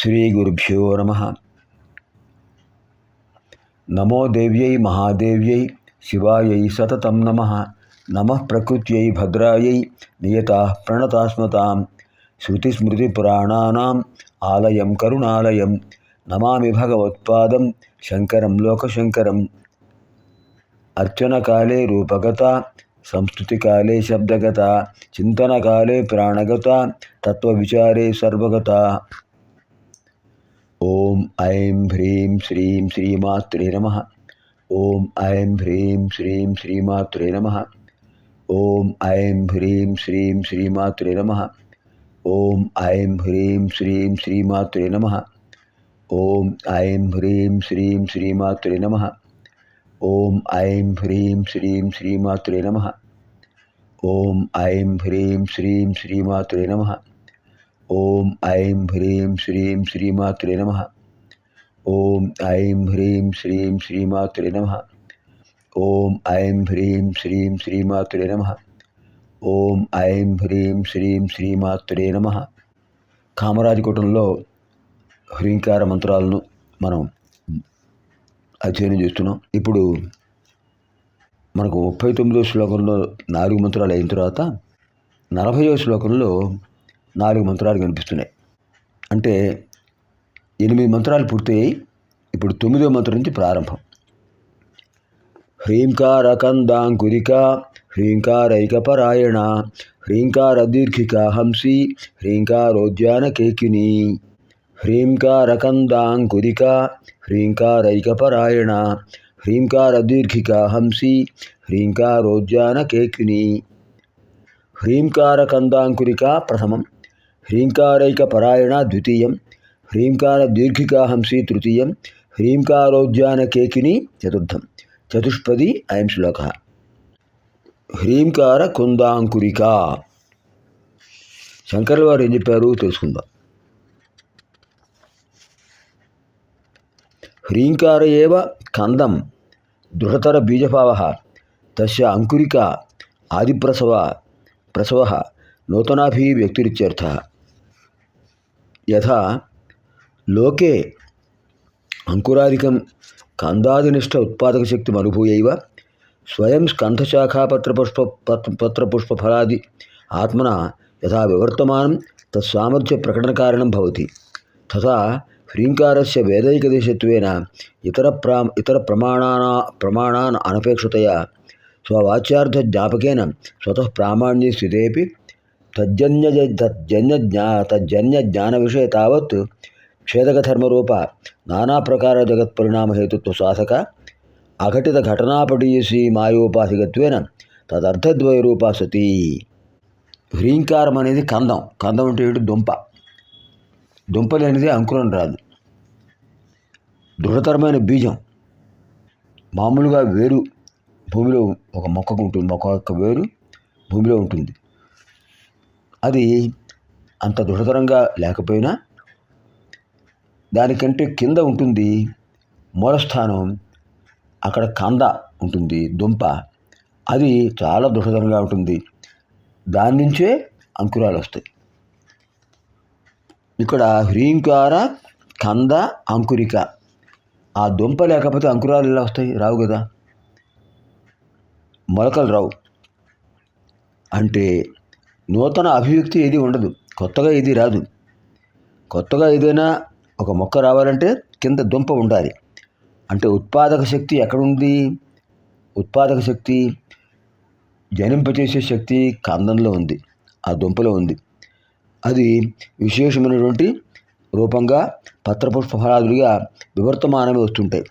శ్రీగురుభ్యో నమః. నమో దేవ్యై మహాదేవ్యై శివాయై సతతం నమః. నమః ప్రకృత్యై భద్రాయై నియతాః ప్రణతాస్మతాం. శృతిస్మృతిపురాణానాం ఆలయం కరుణాలయం. నమామి భగవత్పాదం శంకరం లోకశంకరం. అర్చనకాలే రూపగత, సంస్కృతికాలే శబ్దగత, చింతనకాలే ప్రాణగత, తత్వవిచారే సర్వగత. ఓం ఐం హ్రీం శ్రీం శ్రీమాత్రే నమః. ఓం ఐం హ్రీం శ్రీం శ్రీమాత్రే నమః. ఓం ఐం హ్రీం శ్రీం శ్రీమాత్రే నమః. ఓం ఐం హ్రీం శ్రీం శ్రీమాత్రే నమః. ఓం ఐం హ్రీం శ్రీం శ్రీమాత్రే నమః. ఓం ఐం హ్రీం శ్రీం శ్రీమాత్రే నమః. ఓం ఐం హ్రీం శ్రీం శ్రీమాత్రే నమః. ఓం ఐం హ్రీం శ్రీం శ్రీమాత్రే నమః. ఓం ఐం హ్రీం శ్రీం శ్రీమాత్రే నమః. ఓం ఐం హ్రీం శ్రీం శ్రీమాత్రే నమః. ఓం ఐం హ్రీం శ్రీం శ్రీమాత్రే నమః. కామరాజకోటంలో హ్రీంకార మంత్రాలను మనం అధ్యయనం చేస్తున్నాం. ఇప్పుడు మనకు 39వ శ్లోకంలో 4 మంత్రాలు అయిన తర్వాత 40వ శ్లోకంలో 4 మంత్రాలు కనిపిస్తున్నాయి. అంటే 8 మంత్రాలు పూర్తయ్యాయి. ఇప్పుడు 9వ మంత్రం నుంచి ప్రారంభం. హ్రీంకార కందాంకురిక హ్రీంకారైకపరాయణ హ్రీంకార దీర్ఘిక హంసి హ్రీంకారోద్యాన కేకిని. హ్రీంకార కందాంకురిక హ్రీంకారైకపరాయణ హ్రీంకార దీర్ఘిక హంసి హ్రీంకారోద్యాన కేకిని. హ్రీంకార కందాంకురిక ప్రథమం, హ్రీంకారైకపరాయణ ద్వితీయం, హ్రీంకార దీర్ఘికా హంసి తృతీయం, హ్రీంకారోద్యాన కేకిని చతుర్థం. చతుష్పది అయం శ్లోక. హ్రీంకార కుందాంకురిక శంకరుల వారు ఏం చెప్పారు తెలుసుకుందాం. హ్రీంకార ఏవ కందం దృఢతర బీజభావ తస్య అంకురిక ఆదిప్రసవ నూతనాభి వ్యక్తిరిత్యర్థః. యథా లోకే అంకురాదికం కందాదినిష్ట ఉత్పాదకశక్తిం అనుభూయైవ స్వయం స్కంధశాఖాపత్రపుష్పఫలాది ఆత్మన యథా వివర్తమానం తత్సామర్థ్య ప్రకటనకారణం భవతి తథా హ్రీంకారస్య వేదైకదేశత్వేన ఇతర ప్రమాణాన్ అనపేక్షతయా స్వవాచ్యార్థ జ్ఞాపకేన స్వతః ప్రామాణ్యే స్థితేపి తజ్జన్య జ్ఞాన విషయ తావత్ క్షేదకధర్మరూప నానాప్రకార జగత్పరిణామహేతుత్వ సాధక అఘటిత ఘటనాపటీయసి మాయోపాధికత్వేన తదర్థద్వయరూపా సతీ. హ్రీంకారం అనేది కందం. కందం అంటే ఏంటి? దుంప లేనిది అంకురం రాదు. దృఢతరమైన బీజం. మామూలుగా వేరు భూమిలో ఒక మొక్కకు ఉంటుంది, మొక్క యొక్క వేరు భూమిలో ఉంటుంది. అది అంత దృఢతరంగా లేకపోయినా దానికంటే కింద ఉంటుంది మూలస్థానం, అక్కడ కంద ఉంటుంది, దుంప. అది చాలా దృఢతరంగా ఉంటుంది. దాని నుంచే అంకురాలు వస్తాయి. ఇక్కడ హ్రీంకార కంద అంకురిక. ఆ దుంప లేకపోతే అంకురాలు ఎలా వస్తాయి? రావు కదా, మొలకలు రావు. అంటే నూతన అభివ్యక్తి ఏది ఉండదు, కొత్తగా ఏది రాదు. కొత్తగా ఏదైనా ఒక మొక్క రావాలంటే కింద దుంప ఉండాలి. అంటే ఉత్పాదక శక్తి ఎక్కడుంది? ఉత్పాదక శక్తి, జనింపచేసే శక్తి కందంలో ఉంది, ఆ దుంపలో ఉంది. అది విశేషమైనటువంటి రూపంగా పత్రపుష్ప ఫలాదులుగా వివర్తమానమే వస్తుంటాయి.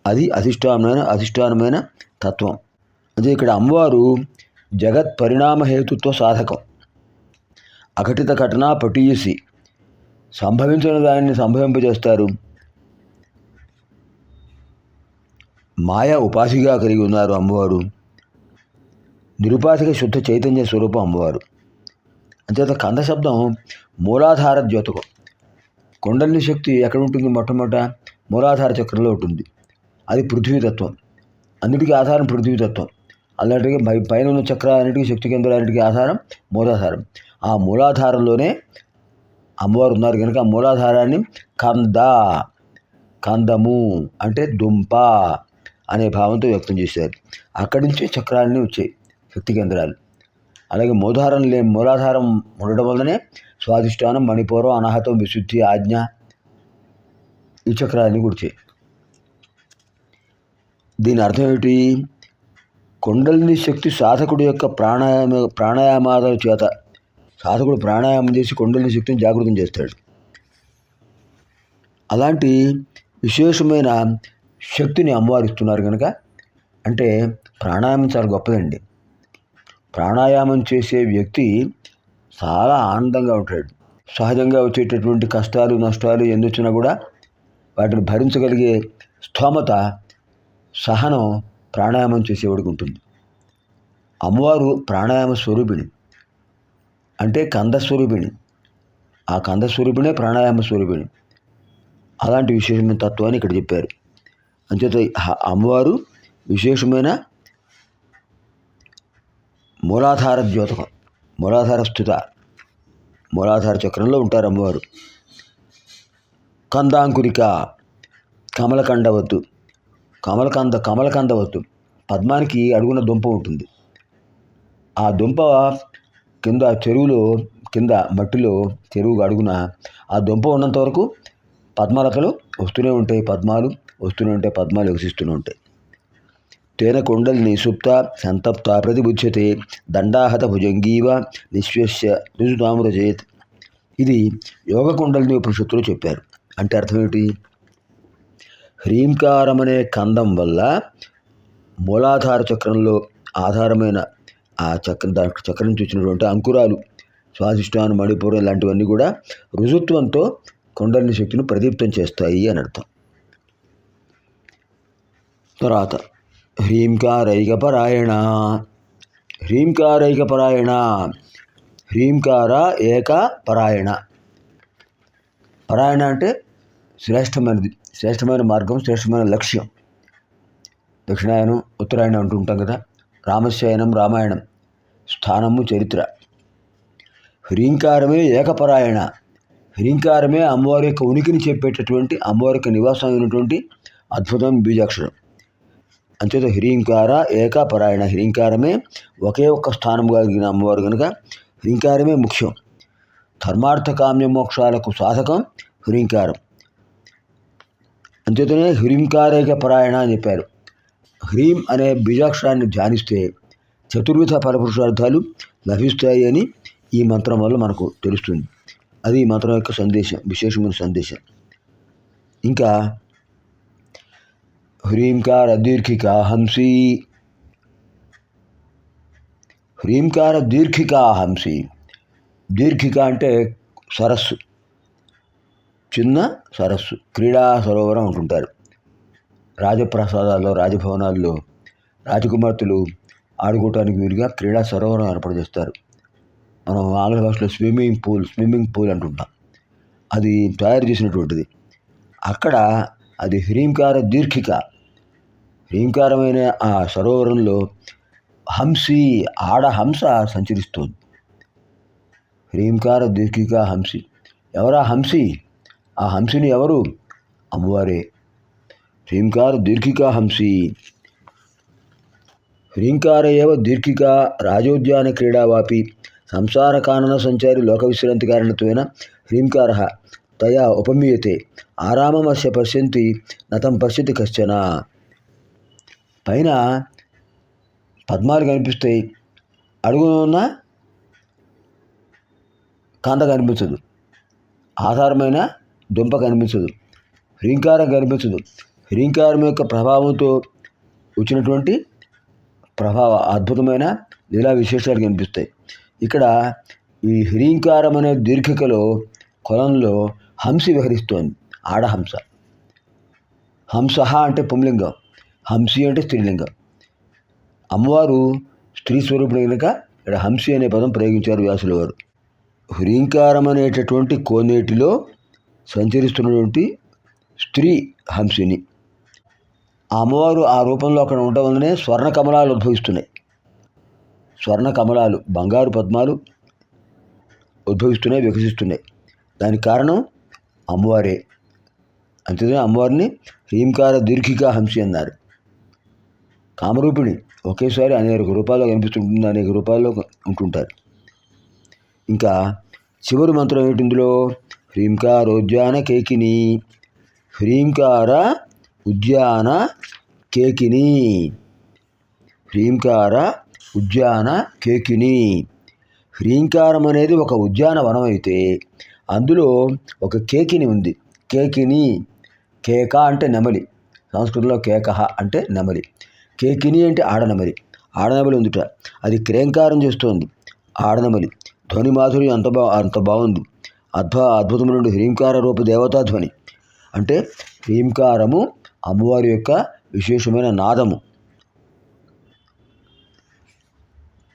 అది అధిష్టానమైన తత్వం. అదే ఇక్కడ అమ్మవారు జగత్ పరిణామహేతుత్వ సాధకం. అఘటిత ఘటన పటీయసి, సంభవించిన దానిని సంభవింపజేస్తారు. మాయ ఉపాధిగా కలిగి ఉన్నారు అమ్మవారు. నిరుపాధిక శుద్ధ చైతన్య స్వరూపం అమ్మవారు. అంచేత కంద శబ్దం మూలాధార ద్యోతకం. కుండలిని శక్తి ఎక్కడ ఉంటుంది? మొట్టమొదట మూలాధార చక్రంలో ఉంటుంది. అది పృథ్వీతత్వం. అన్నిటికీ ఆధారం పృథ్వీతత్వం. అలాంటివి పైన ఉన్న చక్రాలన్నిటికీ, శక్తి కేంద్రాలన్నిటికీ ఆధారం మూలాధారం. ఆ మూలాధారంలోనే అమ్మవారు ఉన్నారు కనుక ఆ మూలాధారాన్ని కందము అంటే దుంప అనే భావంతో వ్యక్తం చేశారు. అక్కడి నుంచి చక్రాలన్నీ వచ్చాయి, శక్తి కేంద్రాలు. అలాగే మూలాధారం ఉండడం వల్లనే స్వాధిష్టానం, మణిపూరం, అనాహతం, విశుద్ధి, ఆజ్ఞ ఈ చక్రాలన్నీ కూర్చాయి. దీని అర్థం ఏమిటి? కుండలిని శక్తి సాధకుడి యొక్క ప్రాణాయామాల చేత సాధకుడు ప్రాణాయామం చేసి కుండలిని శక్తిని జాగృతం చేస్తాడు. అలాంటి విశేషమైన శక్తిని అమ్మవారు ఇస్తున్నారు కనుక, అంటే ప్రాణాయామం చాలా గొప్పదండి. ప్రాణాయామం చేసే వ్యక్తి చాలా ఆనందంగా ఉంటాడు. సహజంగా వచ్చేటటువంటి కష్టాలు నష్టాలు ఎన్ని వచ్చినా కూడా వాటిని భరించగలిగే స్థోమత, సహనం ప్రాణాయామం చేసేవాడికి ఉంటుంది. అమ్మవారు ప్రాణాయామ స్వరూపిణి, అంటే కందస్వరూపిణి. ఆ కందస్వరూపిణే ప్రాణాయామ స్వరూపిణి. అలాంటి విశేషమైన తత్వాన్ని ఇక్కడ చెప్పారు. అంచేత అమ్మవారు విశేషమైన మూలాధార ద్యోతకం, మూలాధార స్థిత, మూలాధార చక్రంలో ఉంటారు అమ్మవారు. కందాంకురిక, కమలకండవత్తు, కమలకందవత్తు. పద్మానికి అడుగున దుంప ఉంటుంది. ఆ దుంప కింద మట్టిలో చెరువు అడుగున ఆ దుంప ఉన్నంత వరకు పద్మలతలు వస్తూనే ఉంటాయి, పద్మాలు వికసిస్తూనే ఉంటాయి. తేన కుండలిని సుప్త సంతప్త ప్రతిబుధ్యతే దండాహత భుజంగీవ నిశ్వేశ్య రుజుతామృజేత్. ఇది యోగ కుండలిని ఉపనిషత్తులో చెప్పారు. అంటే అర్థం ఏమిటి? హ్రీంకారం అనే కందం వల్ల మూలాధార చక్రంలో ఆధారమైన ఆ చక్రం నుంచి వచ్చినటువంటి అంకురాలు, స్వాధిష్టానం, మణిపూరం ఇలాంటివన్నీ కూడా రుజుత్వంతో కుండలిని శక్తిని ప్రదీప్తం చేస్తాయి అని అర్థం. తర్వాత హ్రీంకారైకపరాయణ, హ్రీంకార ఏకపరాయణ. పరాయణ అంటే శ్రేష్టమైన మార్గం, శ్రేష్టమైన లక్ష్యం. దక్షిణాయనం, ఉత్తరాయణం అంటూ ఉంటాం కదా. రామస్యాయనం, రామాయణం, స్థానము, చరిత్ర. హ్రీంకారమే ఏకపరాయణ. హ్రీంకారమే అమ్మవారి యొక్క ఉనికిని చెప్పేటటువంటి, అమ్మవారి యొక్క నివాసం అయినటువంటి అద్భుతమైన బీజాక్షరం. అంచేత హ్రీంకార ఏకపరాయణ. హ్రీంకారమే ఒకే ఒక్క స్థానం కలిగిన అమ్మవారు కనుక హ్రీంకారమే ముఖ్యం. ధర్మార్థ కామ్య మోక్షాలకు సాధకం హ్రీంకారం. అంచేతనే హ్రీంకారేక పరాయణ అని చెప్పారు. హ్రీం అనే బీజాక్షరాన్ని ధ్యానిస్తే చతుర్విధ ఫలపురుషార్థాలు లభిస్తాయి అని ఈ మంత్రం వల్ల మనకు తెలుస్తుంది. అది ఈ మంత్రం యొక్క సందేశం, విశేషమైన సందేశం. ఇంకా హ్రీంకార దీర్ఘిక హంసి, హ్రీంకార దీర్ఘిక హంసి. దీర్ఘిక అంటే సరస్సు, చిన్న సరస్సు, క్రీడా సరోవరం అంటుంటారు. రాజప్రసాదాల్లో, రాజభవనాల్లో రాజకుమార్తెలు ఆడుకోవటానికి వీలుగా క్రీడా సరోవరం ఏర్పాటు చేస్తారు. మనం ఆంగ్ల భాషలో స్విమ్మింగ్ పూల్ అంటుంటాం. అది తయారు చేసినటువంటిది. అక్కడ అది హ్రీంకార దీర్ఘిక. హ్రీంకారమైన ఆ సరోవరంలో హంసి, ఆడహంస సంచరిస్తోంది. హ్రీంకార దీర్ఘిక హంసి. ఎవరా హంసి? ఆ హంసిని ఎవరు? అమ్మవారే. హ్రీంకార దీర్ఘిక హంసి. హ్రీంకార ఏవ దీర్ఘిక రాజోద్యాన క్రీడావాపి సంసార కానన సంచారి లోక విశ్రాంతి కారణత్వేన హ్రీంకార తయా ఉపమీయతే ఆరామమస్య పశ్యంతి నతం పశ్యతి కశ్చన. పైన పద్మాలు కనిపిస్తాయి, అడుగున కాంత కనిపించదు, ఆధారమైన దుంప కనిపించదు, హ్రీంకారం కనిపించదు. హ్రీంకారం యొక్క ప్రభావంతో వచ్చినటువంటి అద్భుతమైన లీలా విశేషాలు కనిపిస్తాయి. ఇక్కడ ఈ హ్రీంకారం అనే దీర్ఘికలో కొలంలో హంసి విహరిస్తోంది, ఆడహంస. హంస అంటే పుంలింగం, హంసి అంటే స్త్రీలింగం. అమ్మవారు స్త్రీ స్వరూపుడు కనుక ఇక్కడ హంసి అనే పదం ప్రయోగించారు వ్యాసుల వారు. హ్రీంకారం అనేటటువంటి కోనేటిలో సంచరిస్తున్నటువంటి స్త్రీ హంసిని. ఆ అమ్మవారు ఆ రూపంలో అక్కడ ఉండటం వల్లనే స్వర్ణ కమలాలు ఉద్భవిస్తున్నాయి. స్వర్ణ కమలాలు, బంగారు పద్మాలు ఉద్భవిస్తున్నాయి, వికసిస్తున్నాయి. దానికి కారణం అమ్మవారే. అంతేనా అమ్మవారిని హ్రీంకార దీర్ఘికా హంసి అన్నారు. కామరూపిణి ఒకేసారి అనేక రూపాల్లో కనిపిస్తుంటుంది, అనేక రూపాల్లో ఉంటుంటారు. ఇంకా చివరి మంత్రం ఏంటి ఇందులో? హ్రీంకారోద్యాన కేకిని, హ్రీంకార ఉద్యాన కేకిని, హ్రీంకార ఉద్యాన కేకిని. హ్రీంకారం అనేది ఒక ఉద్యానవనం అయితే అందులో ఒక కేకిని ఉంది. కేకిని, కేక అంటే నెమలి, సంస్కృతంలో కేకహ అంటే నెమలి, కేకిని అంటే ఆడనెమలి. ఆడనెమలి ఉందిట, అది క్రేంకారం చేస్తోంది. ఆడనెమలి ధ్వని మాధుర్యం అంత బాగుంది. అద్భుతమైన హ్రీంకార రూప దేవతా ధ్వని. అంటే హ్రీంకారము అమ్మవారి యొక్క విశేషమైన నాదము.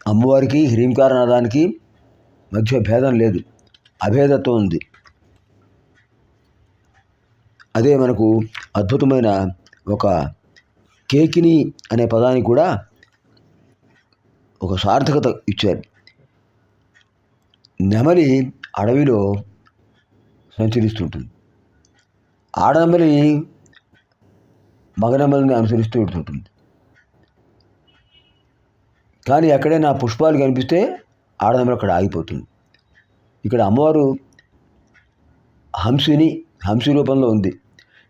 అమ్మవారికి హ్రీంకార నాదానికి మధ్య భేదం లేదు, అభేదత్వం ఉంది. అదే మనకు అద్భుతమైన ఒక కేకిని అనే పదానికి కూడా ఒక సార్థకత ఇచ్చారు. నెమలి అడవిలో సంచరిస్తుంటుంది, ఆడనెమలి మగనెమలిని అనుసరిస్తూ వెళ్తుంటుంది. కానీ ఎక్కడైనా పుష్పాలు కనిపిస్తే ఆడనెమలి అక్కడ ఆగిపోతుంది. ఇక్కడ అమ్మవారు హంసి రూపంలో ఉంది.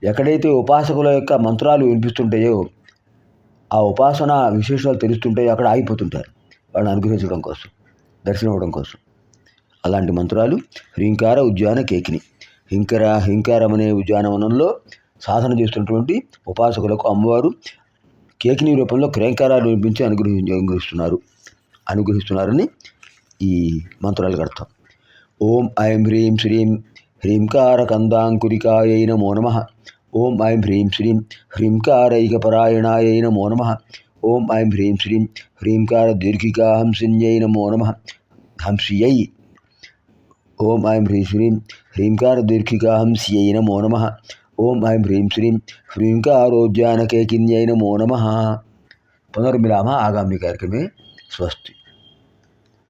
ఎక్కడైతే ఉపాసకుల యొక్క మంత్రాలు వినిపిస్తుంటాయో, ఆ ఉపాసన విశేషాలు తెలుస్తుంటాయో అక్కడ ఆగిపోతుంటారు, వాళ్ళని అనుగ్రహించడం కోసం, దర్శనం అవ్వడం కోసం. అలాంటి మంత్రాలు హ్రీంకార ఉద్యాన కేకిని. హ్రీంకారం అనే ఉద్యానవనంలో సాధన చేస్తున్నటువంటి ఉపాసకులకు అమ్మవారు కేకిని రూపంలో క్రేంకారాలు వినిపించి అనుగ్రహిస్తున్నారని ఈ మంత్రాలకు అర్థం. ఓం ఐం హ్రీం శ్రీం హ్రీంకార కందాంకురికాయై నమో నమః. ఓం ఐం హ్రీం శ్రీం హ్రీంకారైకపరాయణాయై నమో నమః. ఓం ఐం హ్రీం శ్రీం హ్రీంకార దీర్ఘికా హంసిన్యై నమో నమః. హంసియై. ఓం ఐం హ్రీం శ్రీం హ్రీంకార దీర్ఘికా హంస్యై నమో నమః. ఓం ఐం హ్రీం శ్రీం హ్రీంకారోద్యాన కేకిన్యై నమో నమః. పునర్మిలామः ఆగామి కార్యక్రమే. స్వస్తి.